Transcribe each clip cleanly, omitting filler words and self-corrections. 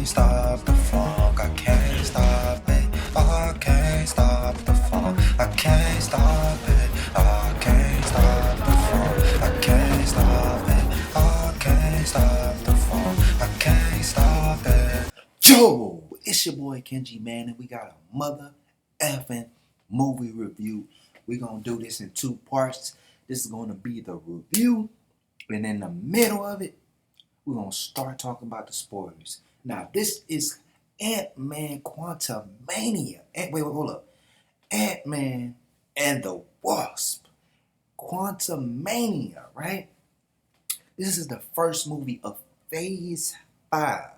stop the funk. I can't stop it. I can't stop the funk. I can't stop it. I can't stop the funk. I can't stop it. I can't stop the funk. I can't stop it. Yo, it's your boy Kenji, man, and we got a mother effing movie review. We're gonna do this in two parts. This is gonna be the review, and in the middle of it, we're gonna start talking about the spoilers. Now, this is Ant-Man Quantumania. Hold up. Ant-Man and the Wasp. Quantumania, right? This is the first movie of Phase 5.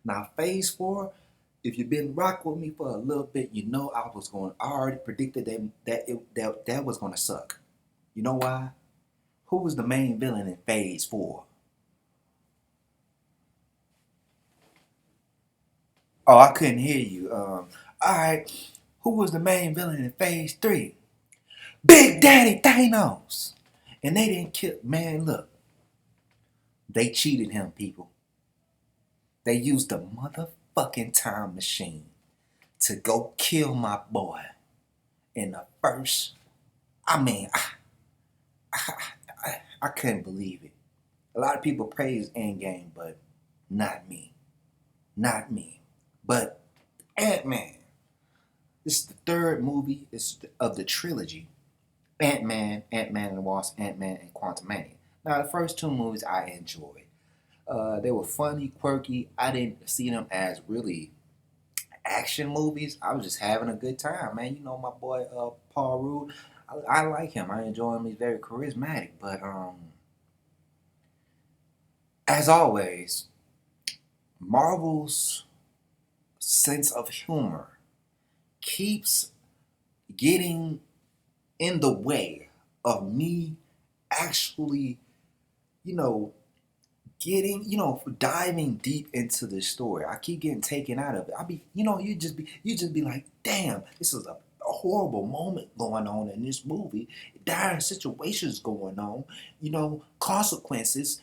Now, Phase 4, if you've been rocking with me for a little bit, you know I already predicted that was gonna suck. You know why? Who was the main villain in Phase 4? Oh, I couldn't hear you. Alright. Who was the main villain in Phase 3? Big Daddy Thanos! And they didn't kill. Man, look. They cheated him, people. They used the motherfucking time machine to go kill my boy in the first. I couldn't believe it. A lot of people praise Endgame, but not me. Not me. But Ant-Man. This is the third movie of the trilogy. Ant-Man and the Wasp, Ant-Man and Quantumania. Now, the first two movies I enjoyed. They were funny, quirky. I didn't see them as really action movies. I was just having a good time, man. You know my boy Paul Rudd. I like him. I enjoy him. He's very charismatic. But as always, Marvel's sense of humor keeps getting in the way of me actually, diving deep into the story. I keep getting taken out of it. You just be like, damn, this is a horrible moment going on in this movie. Dire situations going on, consequences,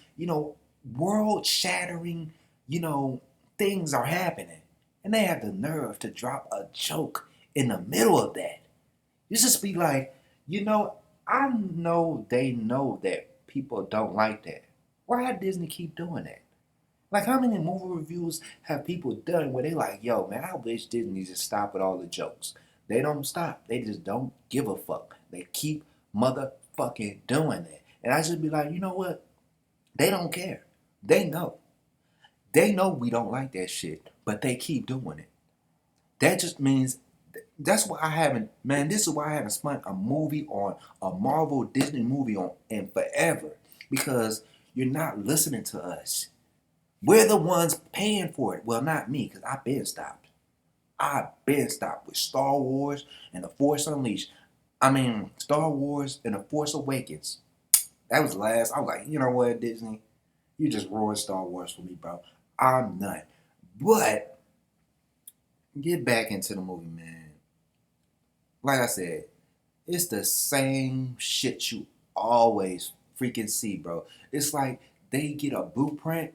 world shattering, things are happening. And they have the nerve to drop a joke in the middle of that. You just be like, I know they know that people don't like that. Why does Disney keep doing that? Like, how many movie reviews have people done where they like, yo, man, I wish Disney just stop with all the jokes. They don't stop. They just don't give a fuck. They keep motherfucking doing that. And I just be like, you know what? They don't care. They know. They know we don't like that shit, but they keep doing it. That just means this is why I haven't spun a movie on a Marvel Disney movie on in forever, because you're not listening to us. We're the ones paying for it. Well, not me, because I've been stopped. With Star Wars and The Force Unleashed. Star Wars and The Force Awakens. That was last. I was like, you know what, Disney? You just ruined Star Wars for me, bro. I'm done. But get back into the movie, man. Like I said, it's the same shit you always freaking see, bro. It's like they get a blueprint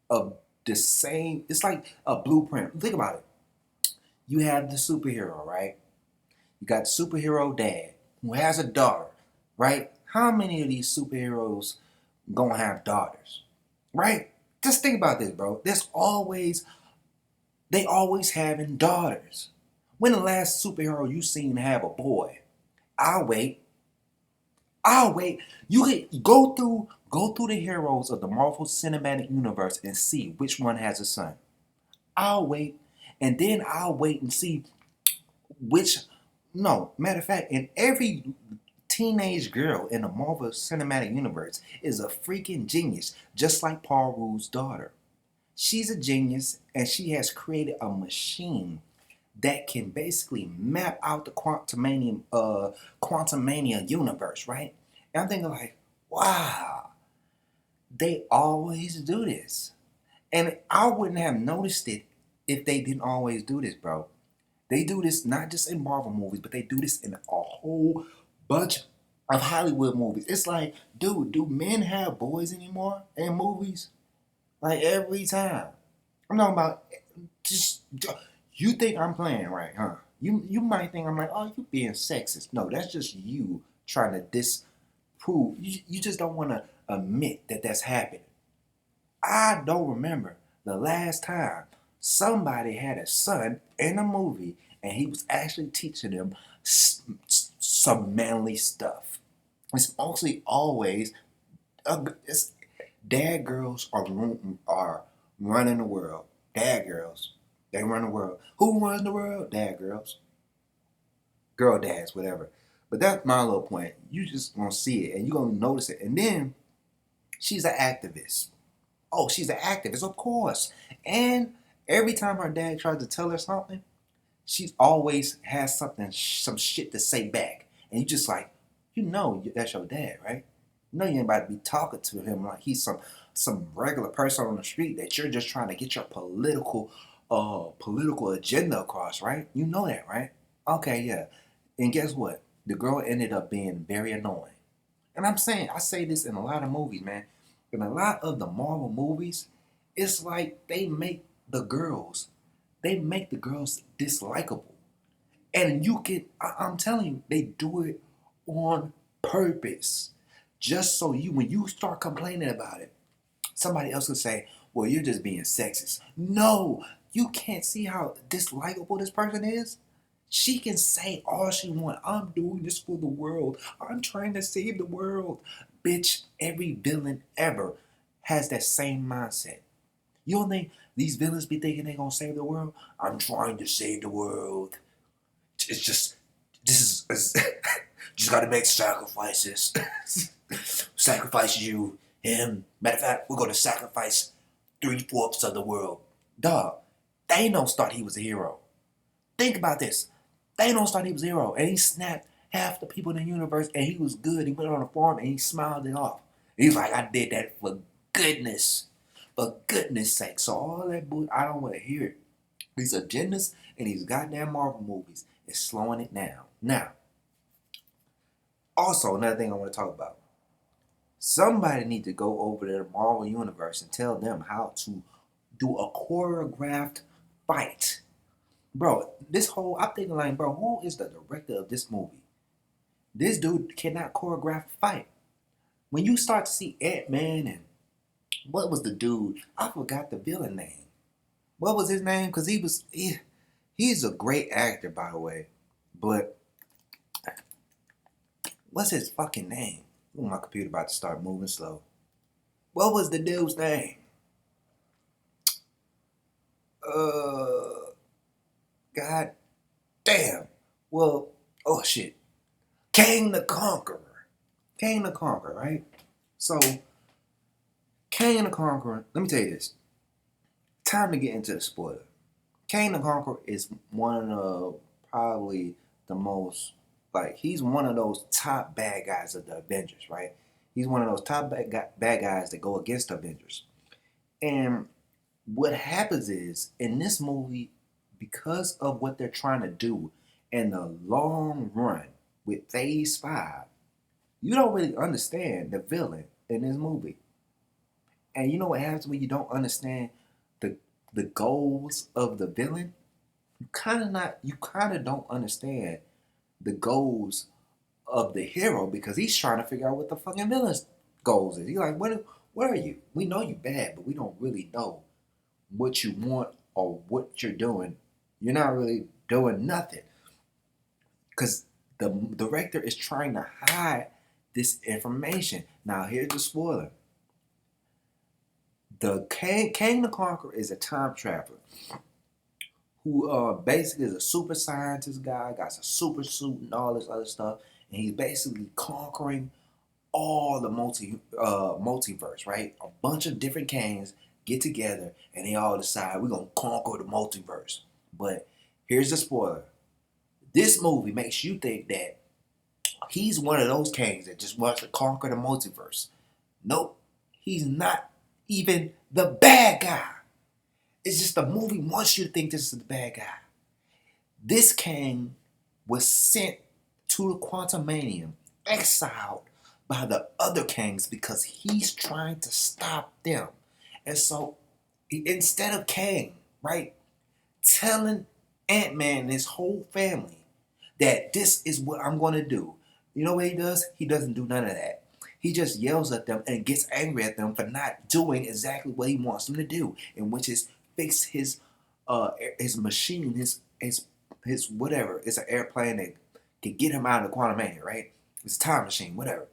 of the same. It's like a blueprint. Think about it. You have the superhero, right? You got the superhero dad who has a daughter, right? How many of these superheroes gonna have daughters, right? Just think about this, bro. They always having daughters. When the last superhero you seen have a boy? I'll wait. You can go through the heroes of the Marvel Cinematic Universe and see which one has a son. I'll wait. And then I'll wait and see matter of fact, in every teenage girl in the Marvel Cinematic Universe is a freaking genius, just like Paul Rudd's daughter. She's a genius, and she has created a machine that can basically map out the Quantumania universe, right? And I'm thinking like, wow, they always do this. And I wouldn't have noticed it if they didn't always do this, bro. They do this not just in Marvel movies, but they do this in a whole bunch of Hollywood movies. It's like, dude, do men have boys anymore in movies? Like every time. I'm talking about Just you think I'm playing right, huh? You might think I'm like, oh, you being sexist. No, that's just you trying to disprove. You just don't want to admit that that's happening. I don't remember the last time somebody had a son in a movie and he was actually teaching them some manly stuff. It's mostly always it's dad girls are running the world. Dad girls, they run the world. Who runs the world? Dad girls, girl dads, whatever. But that's my little point. You just gonna see it and you gonna notice it, and then she's an activist. Oh, she's an activist, of course. And every time her dad tries to tell her something, she always has some shit to say back. And you just like, that's your dad, right? You know you ain't about to be talking to him like he's some regular person on the street that you're just trying to get your political agenda across, right? You know that, right? Okay, yeah. And guess what? The girl ended up being very annoying. And I say this in a lot of movies, man. In a lot of the Marvel movies, it's like they make the girls dislikable. And I'm telling you, they do it on purpose. Just so when you start complaining about it, somebody else will say, well, you're just being sexist. No, you can't see how dislikable this person is. She can say all she wants. I'm doing this for the world. I'm trying to save the world. Bitch, every villain ever has that same mindset. You don't think these villains be thinking they gonna save the world? I'm trying to save the world. It's just, this is, just gotta make sacrifices. Sacrifice you, him. Matter of fact, we're gonna sacrifice 3/4 of the world. Dog, Thanos thought he was a hero. Think about this. Thanos thought he was a hero, and he snapped half the people in the universe, and he was good. He went on a farm, and he smiled it off. He's like, I did that for goodness sake. So all that bull, I don't want to hear it. These agendas and these goddamn Marvel movies is slowing it down. Now, also another thing I want to talk about. Somebody need to go over to the Marvel universe and tell them how to do a choreographed fight. Bro, I'm thinking like, bro, who is the director of this movie? This dude cannot choreograph a fight. When you start to see Ant-Man and what was the dude? I forgot the villain name. What was his name? Because he's a great actor, by the way. But what's his fucking name? Ooh, my computer about to start moving slow. What was the dude's name? God damn. Well, oh shit. Kang the Conqueror. Kang the Conqueror, right? So, Kang the Conqueror, let me tell you this. Time to get into the spoiler. Kang the Conqueror is one of probably the most, he's one of those top bad guys of the Avengers, right? He's one of those top bad guys that go against the Avengers. And what happens is, in this movie, because of what they're trying to do in the long run with Phase 5, you don't really understand the villain in this movie. And you know what happens when you don't understand the goals of the villain? You kind of don't understand the goals of the hero because he's trying to figure out what the fucking villain's goals is. He's like, what are you? We know you bad, but we don't really know what you want or what you're doing. You're not really doing nothing. Because the director is trying to hide this information. Now, here's the spoiler. The Kang the Conqueror is a time traveler who basically is a super scientist guy, got a super suit and all this other stuff, and he's basically conquering all the multiverse, right? A bunch of different Kangs get together and they all decide we're gonna conquer the multiverse. But here's the spoiler. This movie makes you think that he's one of those Kangs that just wants to conquer the multiverse. Nope, he's not even the bad guy. It's just the movie wants you to think this is the bad guy. This Kang was sent to the Quantumania, exiled by the other Kangs because he's trying to stop them. And so instead of Kang, right, telling Ant-Man and his whole family that this is what I'm going to do. You know what he does? He doesn't do none of that. He just yells at them and gets angry at them for not doing exactly what he wants them to do, and which is fix his machine, his whatever. It's an airplane that can get him out of the Quantumania, right? It's a time machine, whatever.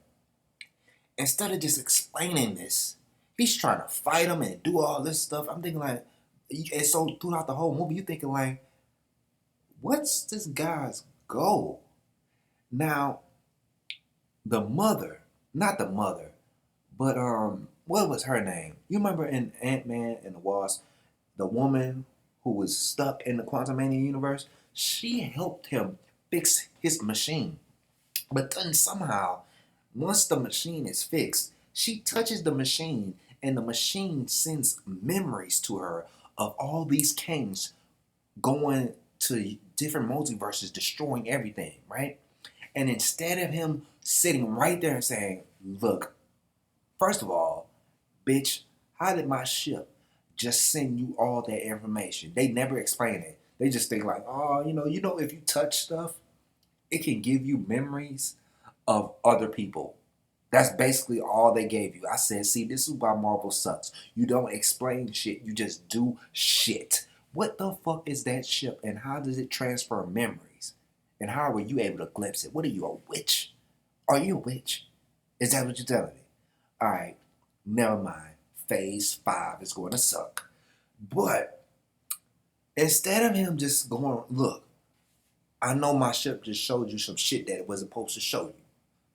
Instead of just explaining this, he's trying to fight him and do all this stuff. I'm thinking like, and so throughout the whole movie, you thinking like, what's this guy's goal? Now, the mother, not the mother, but what was her name? You remember in Ant-Man and the Wasp, the woman who was stuck in the Quantumania universe? She helped him fix his machine. But then somehow, once the machine is fixed, she touches the machine and the machine sends memories to her of all these kings going to different multiverses, destroying everything, right? And instead of him sitting right there and saying, look, first of all, bitch, how did my ship just send you all that information? They never explain it. They just think like, oh, if you touch stuff, it can give you memories of other people. That's basically all they gave you. I said, see, this is why Marvel sucks. You don't explain shit, you just do shit. What the fuck is that ship and how does it transfer memories? And how were you able to glimpse it? What are you, a witch? Are you a witch? Is that what you're telling me? Alright, never mind. Phase 5 is going to suck. But instead of him just going, look, I know my ship just showed you some shit that it wasn't supposed to show you.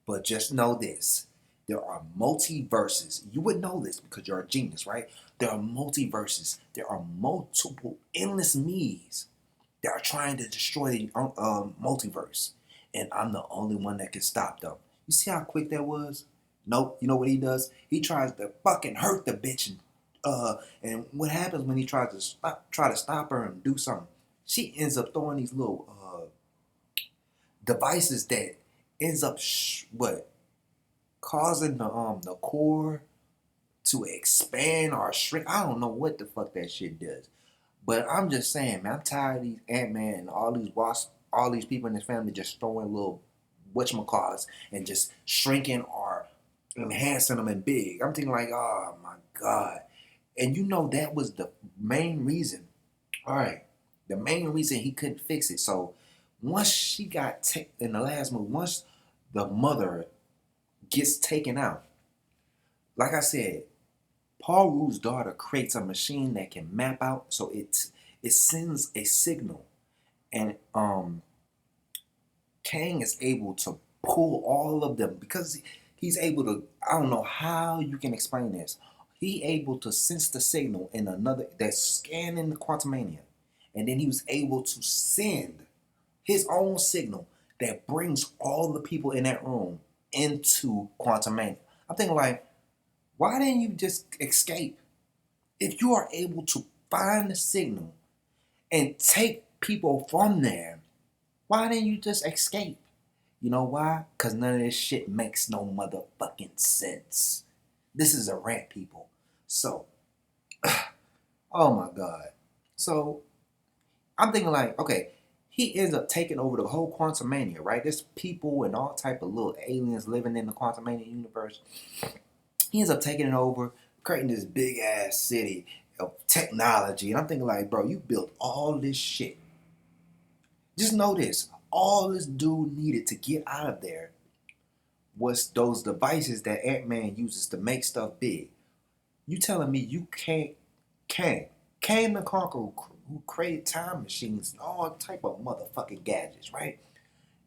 But just know this. There are multiverses. You would know this because you're a genius, right? There are multiverses. There are multiple endless me's that are trying to destroy the multiverse. And I'm the only one that can stop them. You see how quick that was? Nope. You know what he does? He tries to fucking hurt the bitch. And what happens when he tries to try to stop her and do something? She ends up throwing these little devices that ends up causing the core to expand or shrink. I don't know what the fuck that shit does. But I'm just saying, man, I'm tired of these Ant-Man and all these Wasp, all these people in this family just throwing little whatchamacallits and just shrinking or enhancing them and big. I'm thinking like, oh my God. And that was the main reason. All right. The main reason he couldn't fix it. So once she got in the last movie, once the mother gets taken out, like I said, Paul Rudd's daughter creates a machine that can map out, so it sends a signal, and Kang is able to pull all of them because he's able to. I don't know how you can explain this. He able to sense the signal in another that's scanning the Quantumania, and then he was able to send his own signal that brings all the people in that room into Quantumania. I'm thinking like, why didn't you just escape? If you are able to find the signal and take people from there, why didn't you just escape? You know why? Because none of this shit makes no motherfucking sense. This is a rant, people. So, oh my God. So, I'm thinking like, okay, he ends up taking over the whole Quantumania, right? There's people and all type of little aliens living in the Quantumania universe. He ends up taking it over, creating this big ass city of technology. And I'm thinking like, bro, you built all this shit. Just know this. All this dude needed to get out of there was those devices that Ant-Man uses to make stuff big. You telling me you can't Kang the Conqueror who created time machines and all type of motherfucking gadgets, right?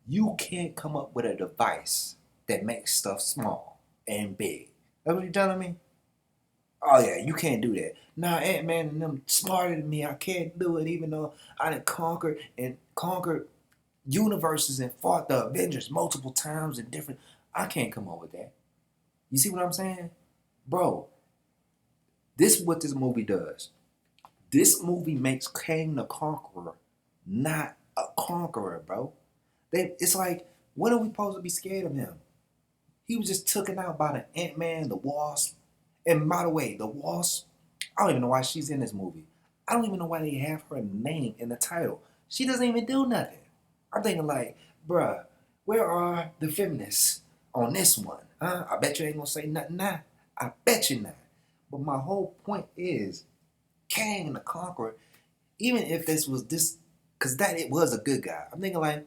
You can't come up with a device that makes stuff small and big. That's what you telling me? Oh yeah, you can't do that. Nah, Ant-Man and them smarter than me. I can't do it even though I done conquered universes and fought the Avengers multiple times and different. I can't come up with that. You see what I'm saying? Bro, this is what this movie does. This movie makes Kang the Conqueror not a conqueror, bro. It's like, when are we supposed to be scared of him? He was just taken out by the Ant-Man, the Wasp. And by the way, the Wasp, I don't even know why she's in this movie. I don't even know why they have her name in the title. She doesn't even do nothing. I'm thinking like, bruh, where are the feminists on this one? Huh? I bet you ain't gonna say nothing now. I bet you not. But my whole point is, Kang the Conqueror, even if this was this, because that it was a good guy. I'm thinking like,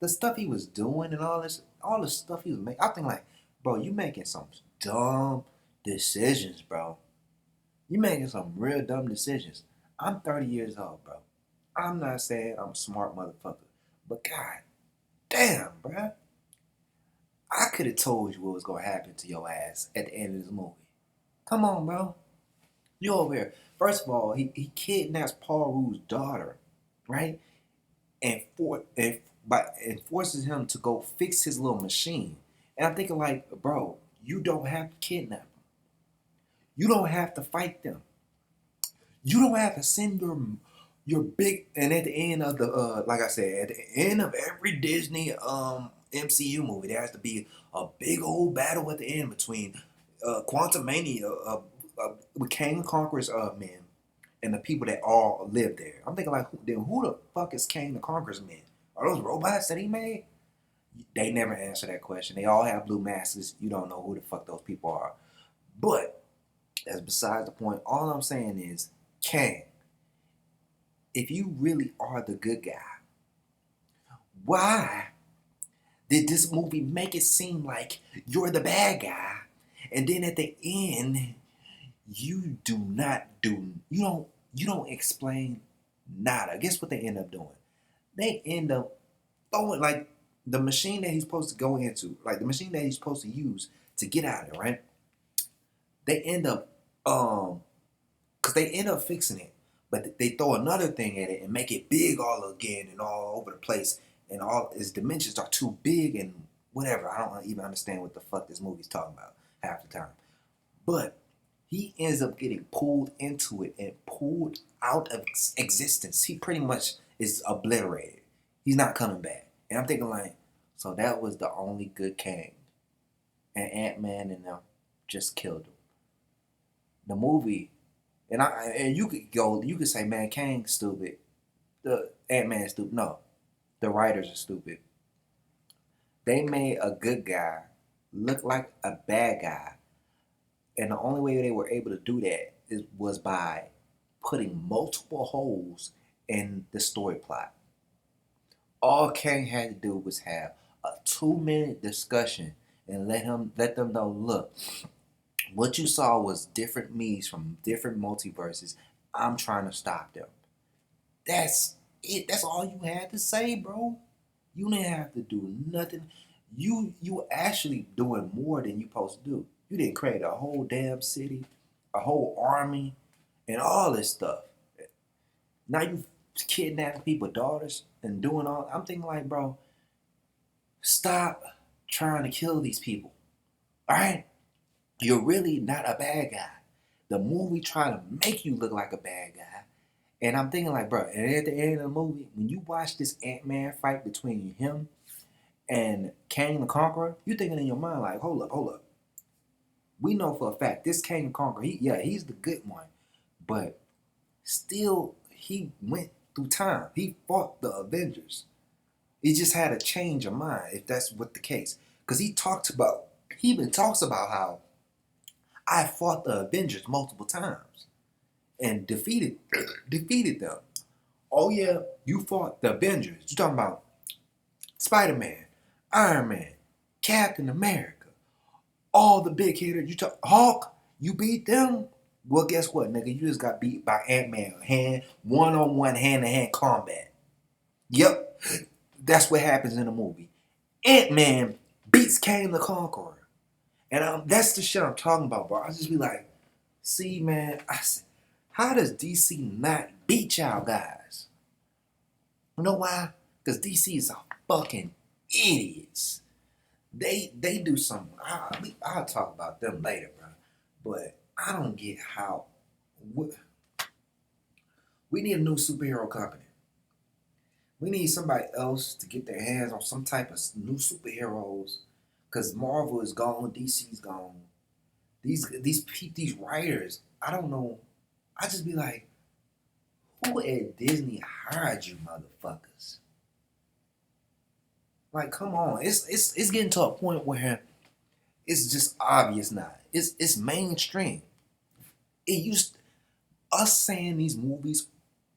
the stuff he was doing and all the stuff he was making. I think like, bro, you making some dumb decisions, bro. You making some real dumb decisions. I'm 30 years old, bro. I'm not saying I'm a smart motherfucker, but god damn, bro. I could have told you what was gonna happen to your ass at the end of this movie. Come on, bro. You over here. First of all, he kidnaps Paul Rue's daughter, right? And forces him to go fix his little machine. And I'm thinking like, bro, you don't have to kidnap them. You don't have to fight them. You don't have to send your big, and at the end of the like I said, at the end of every Disney MCU movie, there has to be a big old battle at the end between Quantumania with Kang the Conqueror's men and the people that all live there. I'm thinking like, then who the fuck is Kang the Conqueror's men? Are those robots that he made? They never answer that question. They all have blue masks. You don't know who the fuck those people are. But that's besides the point. All I'm saying is, Kang, if you really are the good guy, why did this movie make it seem like you're the bad guy? And then at the end, you don't explain nada. Guess what they end up doing? They end up throwing like the machine that he's supposed to go into, like the machine that he's supposed to use to get out of it, right? They end up because they end up fixing it, but they throw another thing at it and make it big all again and all over the place, and all its dimensions are too big and whatever. I don't even understand what the fuck this movie's talking about half the time. But he ends up getting pulled into it and pulled out of existence. He pretty much is obliterated. He's not coming back. And I'm thinking like, so that was the only good Kang. And Ant-Man and them just killed him. The movie, and you could say, man, Kang's stupid. The Ant-Man's stupid. No, the writers are stupid. They made a good guy look like a bad guy. And the only way they were able to do that was by putting multiple holes in the story plot. All Kang had to do was have a 2-minute discussion and let them know, look, what you saw was different me's from different multiverses. I'm trying to stop them. That's it. That's all you had to say, bro. You didn't have to do nothing. You actually doing more than you supposed to do. You didn't create a whole damn city, a whole army, and all this stuff. Now you kidnapping people's daughters and doing all. I'm thinking like, bro, stop trying to kill these people. All right, you're really not a bad guy. The movie trying to make you look like a bad guy, and I'm thinking like, bro. And at the end of the movie, when you watch this Ant-Man fight between him and Kang the Conqueror, you thinking in your mind like, hold up. We know for a fact this Kang the Conqueror, he's the good one, but still he went through time. He fought the Avengers. He just had a change of mind, if that's what the case. Because he even talks about how I fought the Avengers multiple times and defeated them. Oh yeah, you fought the Avengers. You talking about Spider-Man, Iron Man, Captain America, all the big hitters. You talk Hulk, you beat them. Well, guess what, nigga? You just got beat by Ant-Man, one-on-one, hand-to-hand combat. Yep, that's what happens in the movie. Ant-Man beats Kang the Conqueror. And that's the shit I'm talking about, bro. I just be like, see, man, how does DC not beat y'all guys? You know why? Because DC is a fucking idiots. They do something. I'll talk about them later, bro. But I don't get how. We need a new superhero company. We need somebody else to get their hands on some type of new superheroes. Because Marvel is gone, DC's gone. These writers, I don't know. I just be like, Who at Disney hired you motherfuckers? Like, come on. It's getting to a point where it's just obvious now. It's mainstream. It used us saying these movies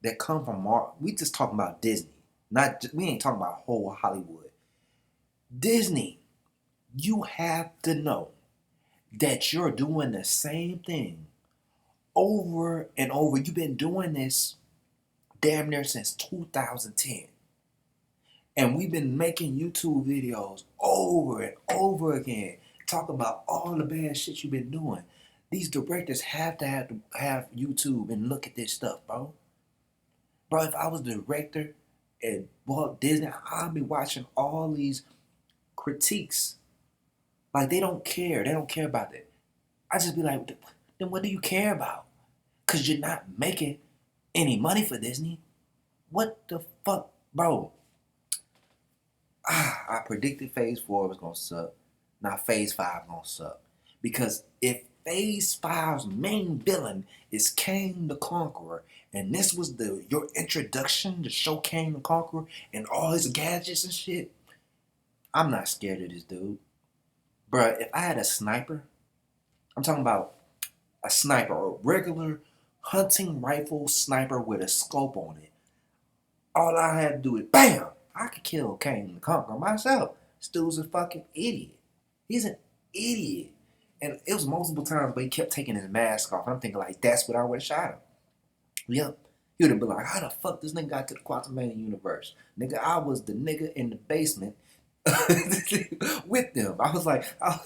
that come from Marvel. We just talking about Disney. We ain't talking about whole Hollywood. Disney, you have to know that you're doing the same thing over and over. You've been doing this damn near since 2010. And we've been making YouTube videos over and over again, talking about all the bad shit you've been doing. These directors have to have YouTube and look at this stuff, bro. Bro, if I was the director at Walt Disney, I'd be watching all these critiques. Like, they don't care. They don't care about it. I just be like, then what do you care about? Because you're not making any money for Disney. What the fuck, bro? I predicted Phase 4 was going to suck. Now Phase 5 going to suck. Because if Phase 5's main villain is Kang the Conqueror, and this was your introduction to show Kang the Conqueror and all his gadgets and shit, I'm not scared of this dude. Bruh, if I had a sniper, I'm talking about a sniper, a regular hunting rifle sniper with a scope on it, all I had to do is BAM! I could kill Kang the Conqueror myself. This dude's a fucking idiot. He's an idiot. And it was multiple times, but he kept taking his mask off. I'm thinking, like, that's what I would have shot him. Yep. He would have been like, how the fuck this nigga got to the Quantumania universe? Nigga, I was the nigga in the basement with them. I was like, I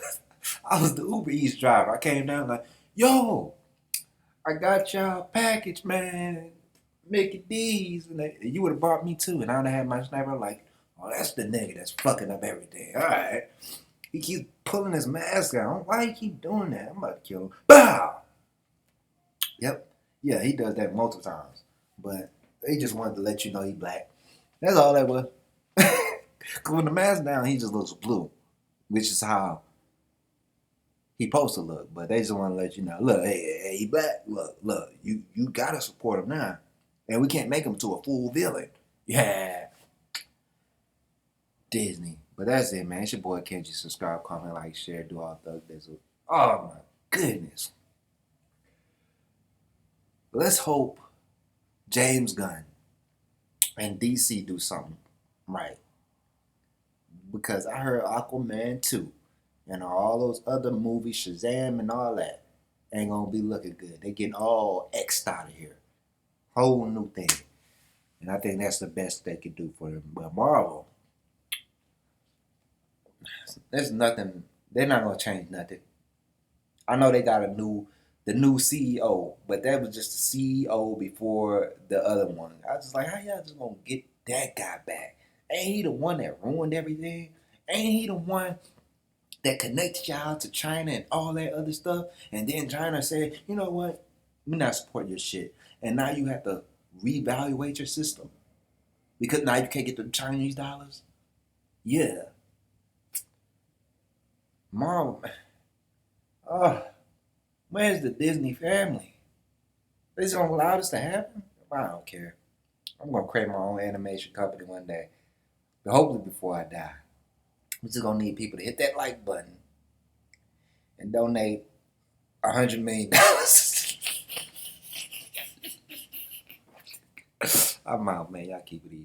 was the Uber Eats driver. I came down like, yo, I got y'all package, man. Mickey D's. And you would have brought me too. And I would have had my sniper like, oh, that's the nigga that's fucking up everything. All right. He keeps pulling his mask out. Why you keep doing that? I'm about to kill him. Bow! Yep. Yeah, he does that multiple times. But they just wanted to let you know he black. That's all that was. Because when the mask down, he just looks blue. Which is how he supposed to look. But they just want to let you know, look, hey, he black. Look, you got to support him now. And we can't make him to a full villain. Yeah. Disney. But that's it, man. It's your boy Kenji. Subscribe, comment, like, share, do all thug this. Oh my goodness. Let's hope James Gunn and DC do something right. Because I heard Aquaman 2 and all those other movies, Shazam and all that, ain't gonna be looking good. They getting all X'd out of here. Whole new thing. And I think that's the best they could do for them. But Marvel, there's nothing. They're not gonna change nothing. I know they got the new CEO, but that was just the CEO before the other one. I was just like, how y'all just gonna get that guy back? Ain't he the one that ruined everything? Ain't he the one that connected y'all to China and all that other stuff? And then China said, you know what? We're not supporting your shit. And now you have to reevaluate your system because now you can't get the Chinese dollars. Yeah. Marvel, oh, where's the Disney family? They just gonna allow this to happen? I don't care. I'm gonna create my own animation company one day. But hopefully before I die. We're just gonna need people to hit that like button and donate $100 million. I'm out, man. Y'all keep it easy.